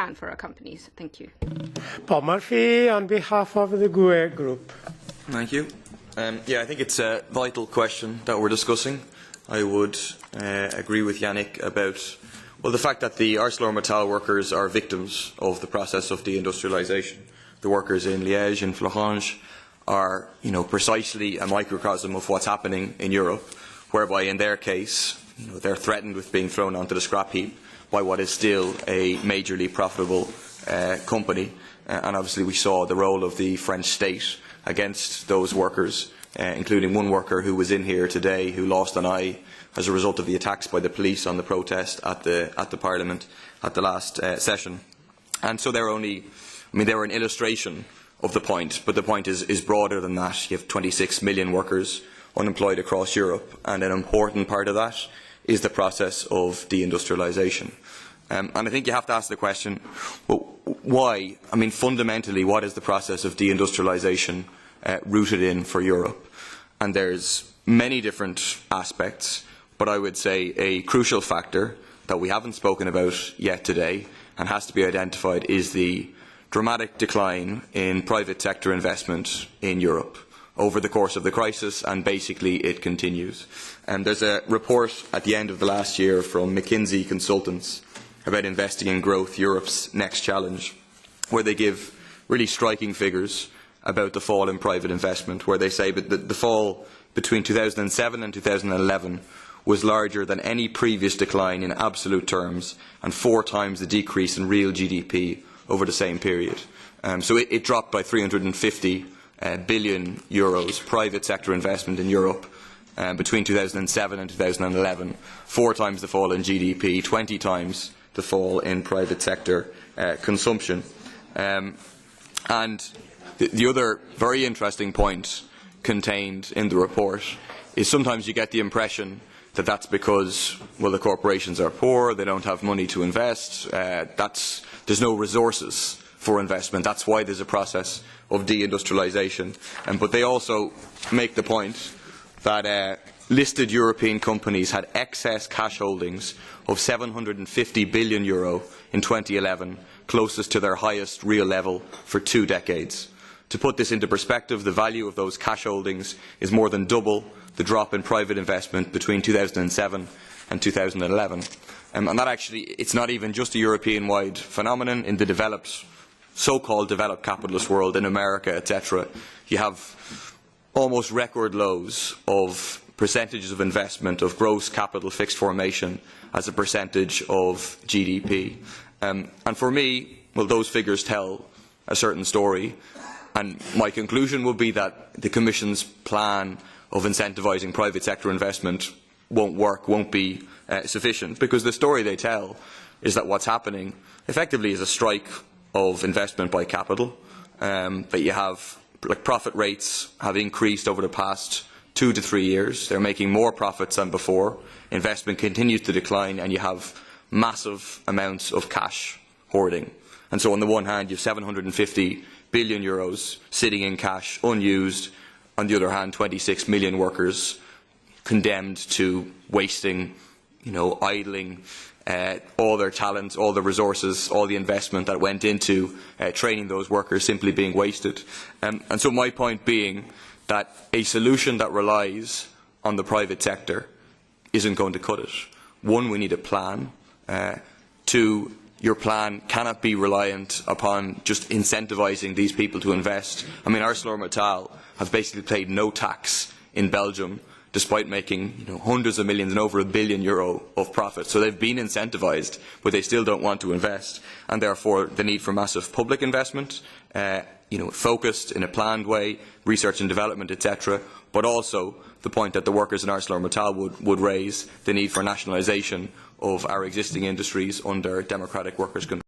and for our companies. Thank you. Paul Murphy, on behalf of the GUE Group. Thank you. I think it's a vital question that we're discussing. I would agree with Yannick about the fact that the Arcelor Mittal workers are victims of the process of deindustrialisation. The workers in Liège and Florange are, precisely a microcosm of what's happening in Europe, whereby in their case, they're threatened with being thrown onto the scrap heap by what is still a majorly profitable company. And obviously we saw the role of the French state against those workers, including one worker who was in here today who lost an eye as a result of the attacks by the police on the protest at the Parliament at the last session. And so they're an illustration of the point, but the point is broader than that. You have 26 million workers unemployed across Europe, and an important part of that is the process of deindustrialisation. And I think you have to ask the question, well, why? Fundamentally, what is the process of deindustrialisation rooted in for Europe? And there's many different aspects, but I would say a crucial factor that we haven't spoken about yet today and has to be identified is the dramatic decline in private sector investment in Europe over the course of the crisis, and basically it continues. There's a report at the end of the last year from McKinsey Consultants about investing in growth, Europe's next challenge, where they give really striking figures about the fall in private investment, where they say that the fall between 2007 and 2011 was larger than any previous decline in absolute terms and 4 times the decrease in real GDP over the same period. So it dropped by 350 billion euros, private sector investment in Europe between 2007 and 2011, 4 times the fall in GDP, 20 times the fall in private sector consumption. And the other very interesting point contained in the report is sometimes you get the impression that that's because, the corporations are poor, they don't have money to invest, there's no resources for investment. That's why there's a process of deindustrialisation. But they also make the point that listed European companies had excess cash holdings of €750 billion in 2011, closest to their highest real level for 2 decades. To put this into perspective, the value of those cash holdings is more than double the drop in private investment between 2007 and 2011. And that actually, it's not even just a European-wide phenomenon. In the developed, so-called developed capitalist world, in America, etc., you have almost record lows of percentages of investment of gross capital fixed formation as a percentage of GDP. And for me, those figures tell a certain story. And my conclusion will be that the Commission's plan of incentivising private sector investment won't work, won't be sufficient, because the story they tell is that what's happening effectively is a strike of investment by capital, that you have profit rates have increased over the past 2 to 3 years. They're making more profits than before. Investment continues to decline, and you have massive amounts of cash hoarding. And so on the one hand, you have 750 billion euros sitting in cash, unused. On the other hand, 26 million workers condemned to wasting, idling all their talents, all the resources, all the investment that went into training those workers simply being wasted. And so my point being that a solution that relies on the private sector isn't going to cut it. 1, we need a plan. 2, your plan cannot be reliant upon just incentivising these people to invest. Arcelor Mittal has basically paid no tax in Belgium, despite making hundreds of millions and over €1 billion of profit. So they've been incentivised, but they still don't want to invest. And therefore, the need for massive public investment, focused in a planned way, research and development, etc. But also the point that the workers in Arcelor Mittal would raise, the need for nationalisation of our existing industries under democratic workers' control.